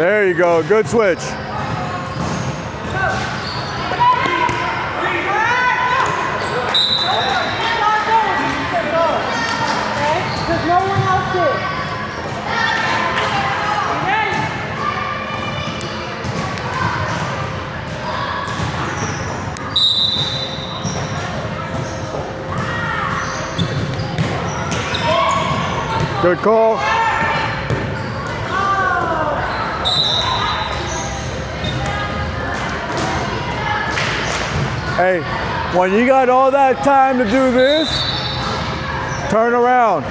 There you go. Good switch. Because no one else did. Good call. Hey, when you got all that time to do this, turn around.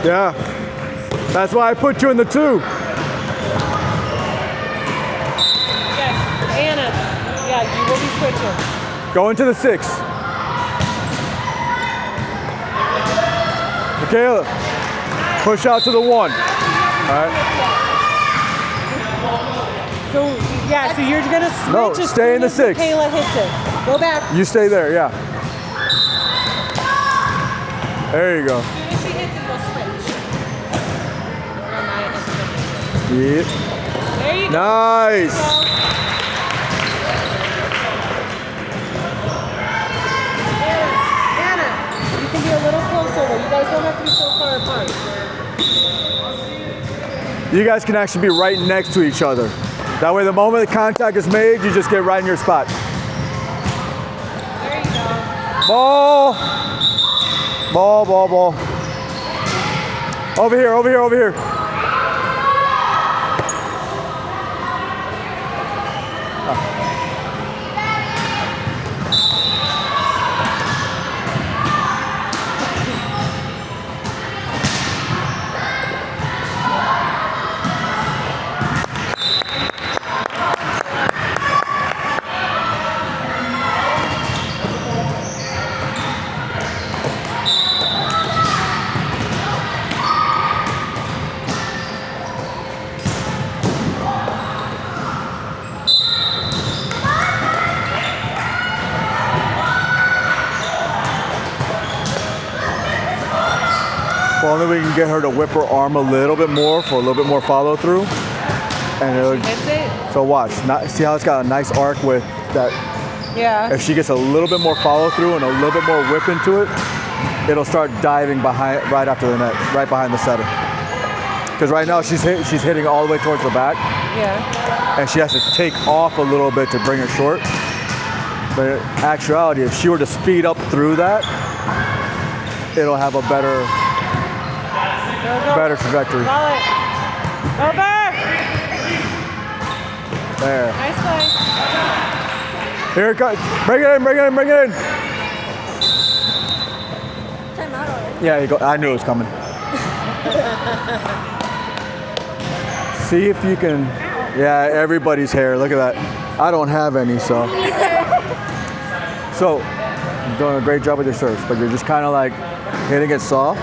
Yeah, that's why I put you in the 2. Yes, Anna. Yeah, you will be switching. Go into the 6. Michaela, push out to the 1. All right. So, yeah, so you're going to switch No, as stay in soon the as 6. Michaela hits it. Go back. You stay there, yeah. There you go. As soon as she hits it, go switch. Yeah. There you go. Nice. Anna, you can be a little closer though. You guys don't have to be so far apart. You guys can actually be right next to each other. That way the moment the contact is made, you just get right in your spot. There you go. Ball. Ball, ball, ball. Over here, over here, over here. If only we can get her to whip her arm a little bit more for a little bit more follow through. And it'll, Hits it? so watch, see how it's got a nice arc with that. Yeah. If she gets a little bit more follow through and a little bit more whip into it, it'll start diving behind, right after the net, right behind the setter. Because right now she's hitting all the way towards the back. Yeah. And she has to take off a little bit to bring it short. But in actuality, if she were to speed up through that, it'll have a better trajectory. Call it. Over. There. Nice play. Here it comes. Bring it in, bring it in, bring it in. Time out already. Yeah, you go. I knew it was coming. See if you can. Yeah, everybody's hair. Look at that. I don't have any, so. So, you're doing a great job with your serves, but you're just kind of like hitting it soft.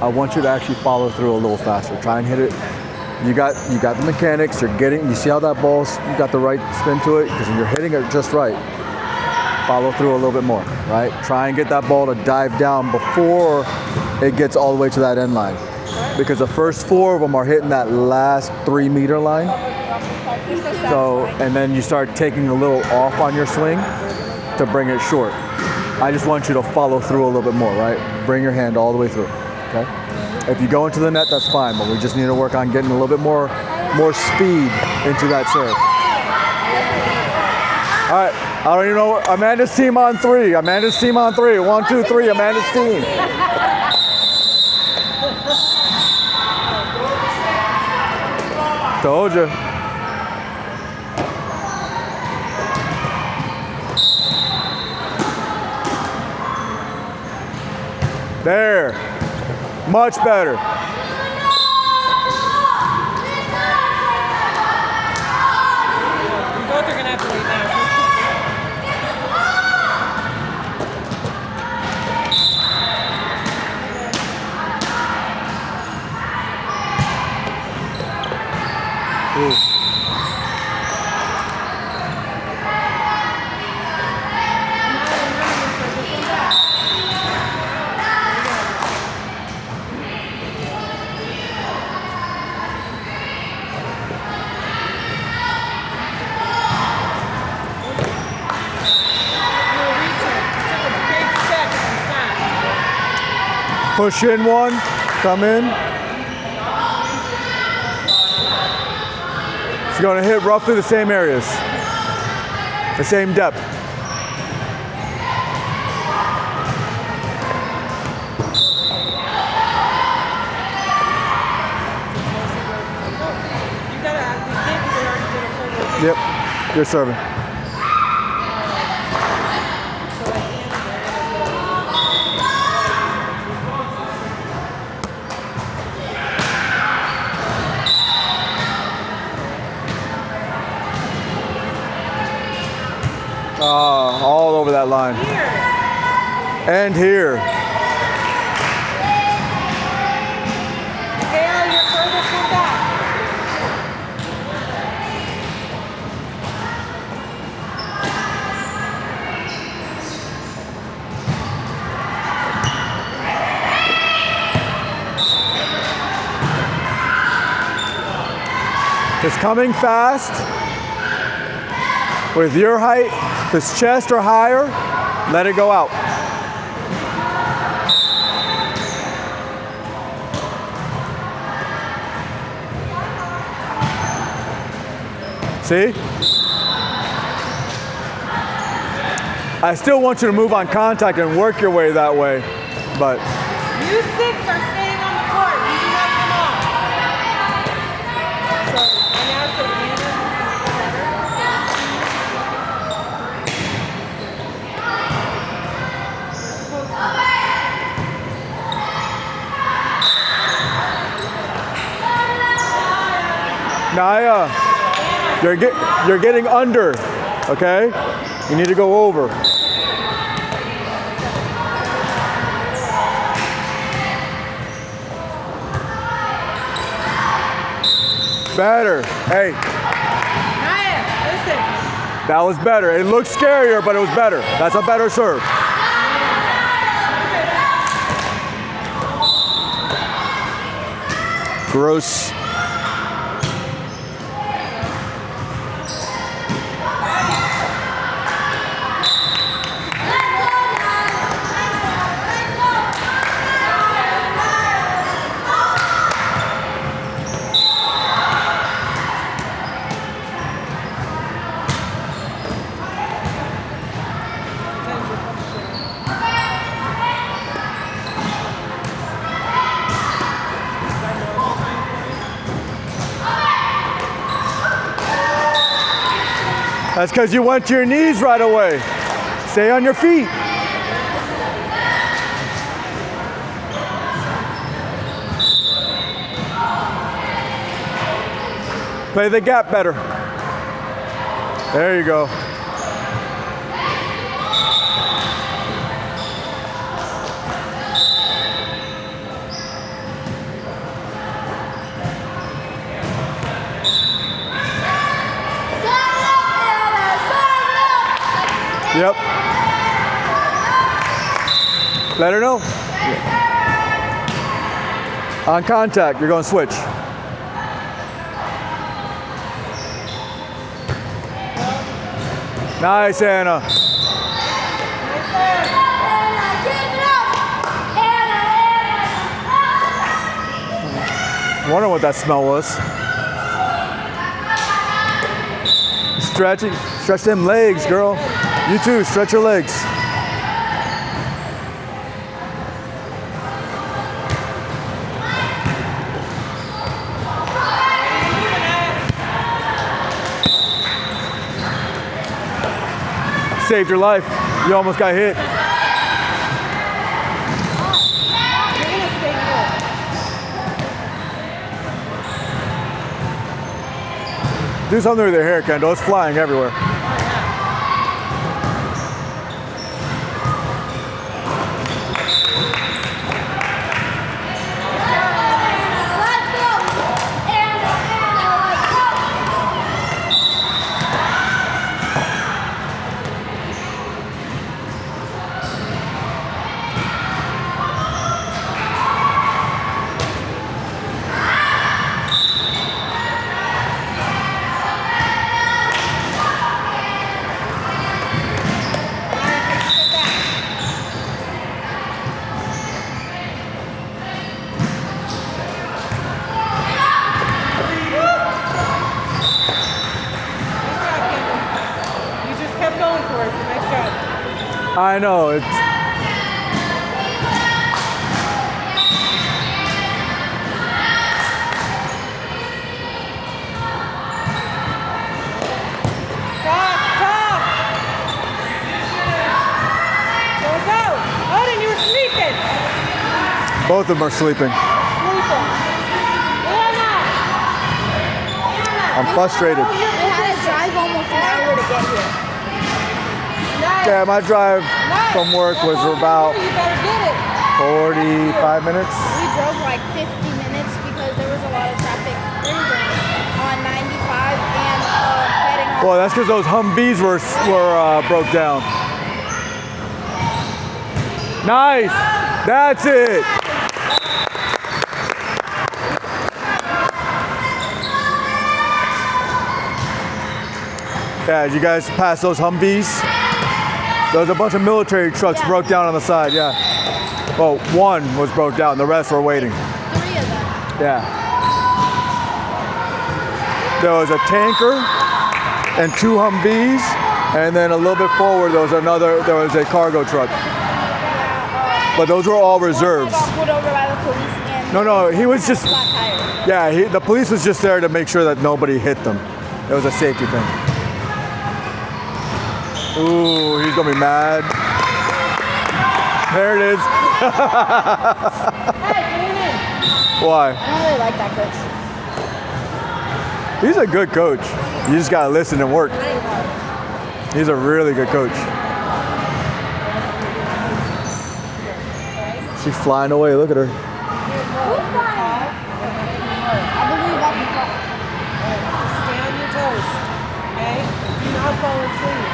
I want you to actually follow through a little faster. Try and hit it. You got the mechanics. You see how that ball's, you got the right spin to it because you're hitting it just right. Follow through a little bit more, right? Try and get that ball to dive down before it gets all the way to that end line. Because the first 4 of them are hitting that last 3 meter line. So, and then you start taking a little off on your swing to bring it short. I just want you to follow through a little bit more, right? Bring your hand all the way through, okay? If you go into the net, that's fine, but we just need to work on getting a little bit more speed into that serve. All right, I don't even know, Amanda's team on 3. Amanda's team on 3. 1, 2, 3, Amanda's team. Told you. There. Much better. You both are gonna have to leave now. Ooh. Push in one, come in. She's going to hit roughly the same areas, the same depth. Yep, you're serving. All over that line. Here. And here. Gail, you're furthest one back. It's coming fast. With your height, if it's chest or higher, let it go out. See? I still want you to move on contact and work your way that way, but. You six are staying on the court. You do not come off. So, right now, so Anna, Naya, you're getting under, okay? You need to go over. Better. Hey. Naya, listen. That was better. It looked scarier, but it was better. That's a better serve. Gross. That's because you went to your knees right away. Stay on your feet. Play the gap better. There you go. Yep. Let her know. On contact, you're going to switch. Nice, Anna. I wonder what that smell was. Stretch them legs, girl. You too, stretch your legs. Saved your life. You almost got hit. Do something with your hair, Kendall. It's flying everywhere. I know, it's... Top! Go! Odin, you were sleeping! Both of them are sleeping. I'm frustrated. We had to drive almost an hour to get here. Yeah, my drive from work was about 45 minutes. We drove like 50 minutes because there was a lot of traffic on 95 and heading home. Well, that's because those Humvees were broke down. Nice. That's it. Yeah, did you guys pass those Humvees? There was a bunch of military trucks broke down on the side, yeah. Well, one was broke down, the rest were waiting. 3 of them. Yeah. There was a tanker and 2 Humvees, and then a little bit forward there was a cargo truck. But those were all reserves. Got pulled over by the police and No, he was just, flat tire. yeah, the police was just there to make sure that nobody hit them. It was a safety thing. Ooh, he's gonna be mad. There it is. Why? I don't really like that coach. He's a good coach. You just gotta listen and work. He's a really good coach. She's flying away, look at her. I believe I'll be fine. Stay on your toes, okay? Do not fall asleep.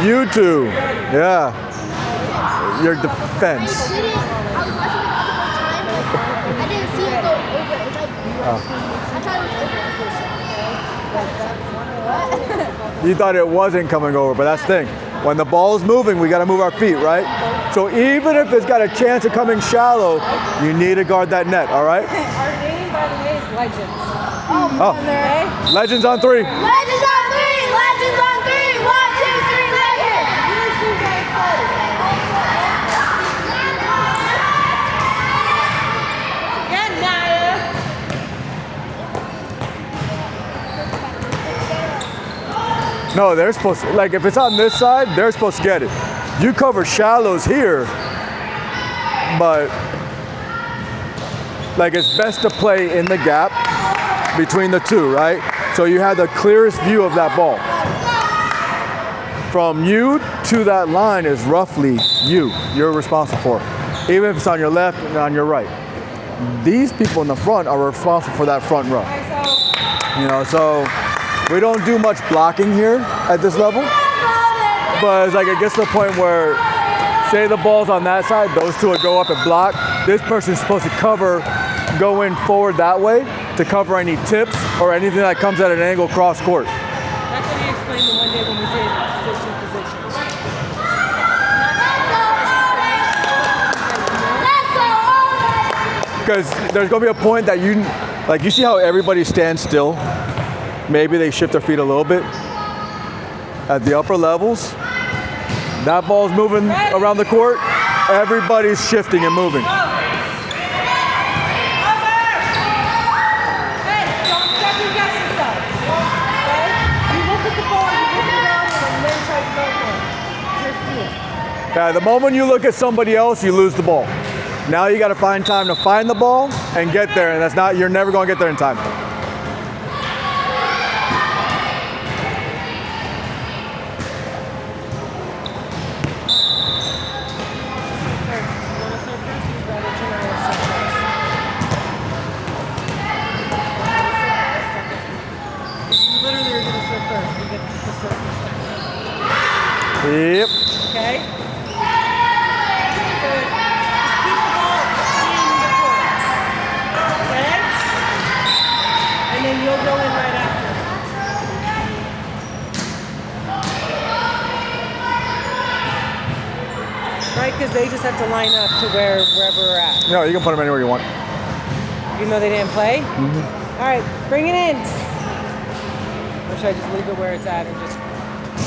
You two, yeah. Your defense. I was watching it the whole time. I didn't see it go over. It's like, I thought it was over. What? You thought it wasn't coming over, but that's the thing. When the ball is moving, we gotta move our feet, right? So even if it's got a chance of coming shallow, you need to guard that net, all right? Our name, by the way, is Legends. Oh, Okay? Legends on 3. Legends on 3! Legends on 3! 1, 2, 3, Legends! You're too excited. Again, Naya. No, they're supposed to, like if it's on this side, they're supposed to get it. You cover shallows here, but like it's best to play in the gap between the two, right? So you have the clearest view of that ball. From you to that line is roughly you're responsible for, even if it's on your left and on your right. These people in the front are responsible for that front row. You know, so we don't do much blocking here at this level, but it's like it gets to the point where, say the ball's on that side, those two would go up and block. This person's supposed to cover, go in forward that way to cover any tips or anything that comes at an angle cross court. That's what he explained the one day when we did position. Because there's gonna be a point that you see how everybody stands still? Maybe they shift their feet a little bit. At the upper levels, that ball's moving around the court, everybody's shifting and moving. Yeah, the moment you look at somebody else, you lose the ball. Now you got to find time to find the ball and get there, and you're never going to get there in time. Yep. Okay? Good. Just keep the ball in the court. Okay? And then you'll go in right after. Right? Because they just have to line up to wherever we're at. No, you can put them anywhere you want. Even though they didn't play? Mm-hmm. All right, bring it in. Or should I just leave it where it's at and just...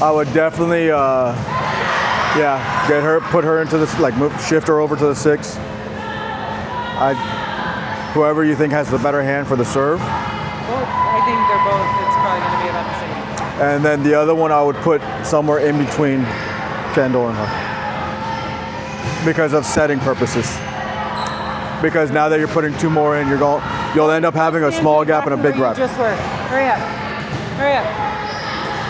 I would definitely, get her, put her into this, like shift her over to the 6. Whoever you think has the better hand for the serve. Well, I think they're both, it's probably going to be about the same. And then the other one I would put somewhere in between Kendall and her. Because of setting purposes. Because now that you're putting 2 more in, you'll end up having a small gap and a big gap. Just work. Hurry up. Hurry up.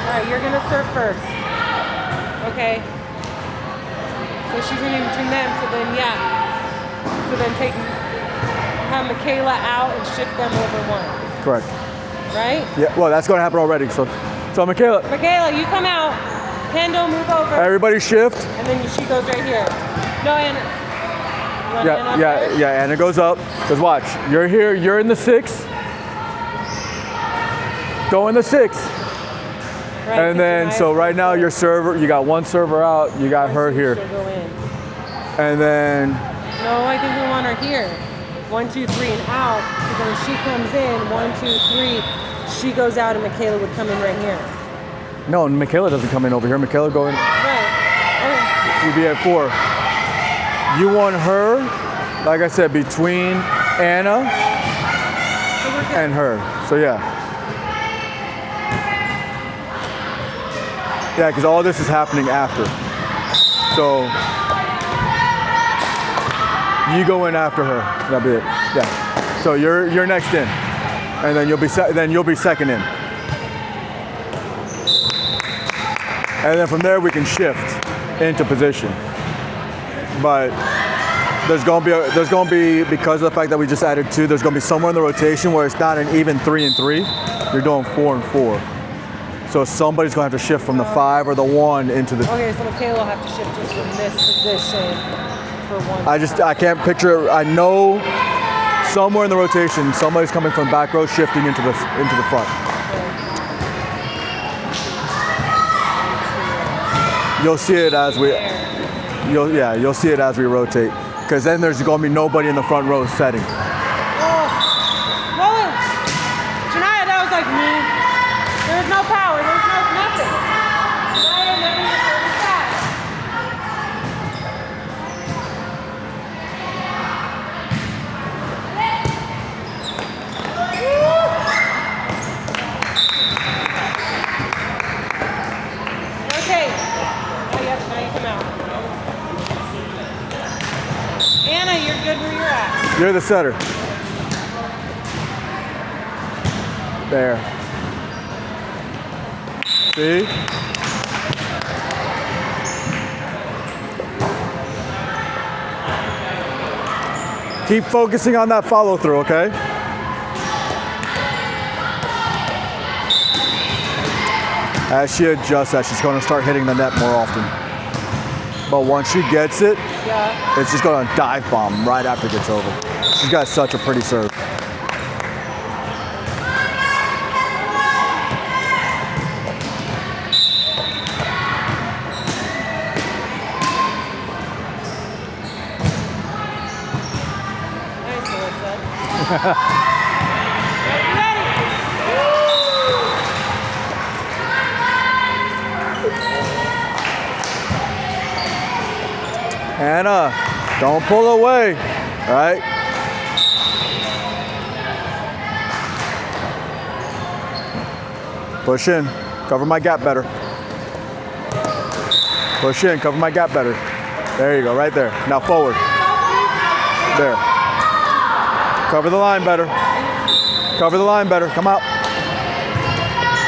All right, you're gonna serve first. Okay. So she's in between them. So then, have Michaela out and shift them over 1. Correct. Right? Yeah. Well, that's going to happen already. So Michaela. Michaela, you come out. Kendall, move over. Everybody shift. And then she goes right here. No, Anna. Yeah, Anna goes up. Because watch, you're here, you're in the 6. Go in the 6. Right, and then, so right now your server, you got 1 server out, you got her here. She'll go in. And then... No, I think we want her here. 1, 2, 3, and out. Because when she comes in, 1, 2, 3, she goes out and Michaela would come in right here. No, Michaela doesn't come in over here. Michaela go in. Right. Okay. You'd be at 4. You want her, like I said, between Anna and her. So yeah. Yeah, because all this is happening after. So you go in after her. That'll be it. Yeah. So you're next in, and then you'll be second in. And then from there we can shift into position. But there's gonna be because of the fact that we just added 2, there's gonna be somewhere in the rotation where it's not an even 3 and 3. You're doing 4 and 4. So somebody's gonna have to shift from the 5 or the 1 into the. Okay, so Michaela will have to shift just from this position for 1. I can't picture it. I know somewhere in the rotation somebody's coming from back row shifting into the front. You'll see it as we. You'll see it as we rotate, because then there's going to be nobody in the front row setting. No, Janiyah, that was like me. There's no power. There's nothing. Janiyah, never your service back. Okay. Now you come out. Anna, you're good where you're at. You're the setter. There. See? Keep focusing on that follow through, okay? As she adjusts that, she's going to start hitting the net more often. But once she gets it, it's just going to dive bomb right after it gets over. She's got such a pretty serve. Nice, Alyssa. Anna, don't pull away, all right? Push in, cover my gap better. Push in, cover my gap better. There you go, right there. Now forward. There. Cover the line better. Cover the line better, come out.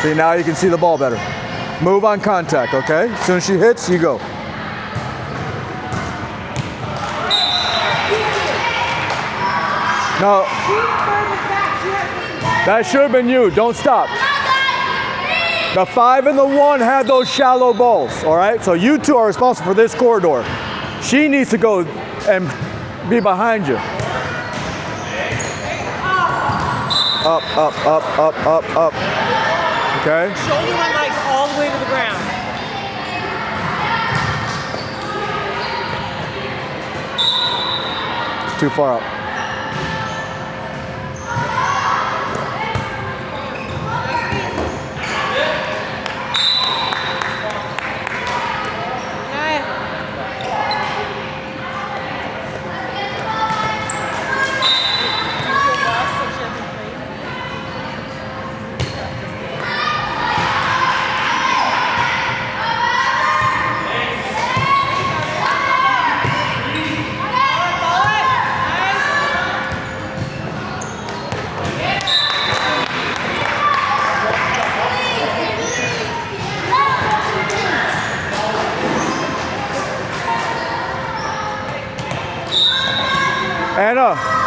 See, now you can see the ball better. Move on contact, okay? As soon as she hits, you go. No. That should have been you. Don't stop. The 5 and the 1 had those shallow balls, all right? So you two are responsible for this corridor. She needs to go and be behind you. Up, up, up, up, up, up. Okay? Shoulder went like all the way to the ground. Too far up. Anna,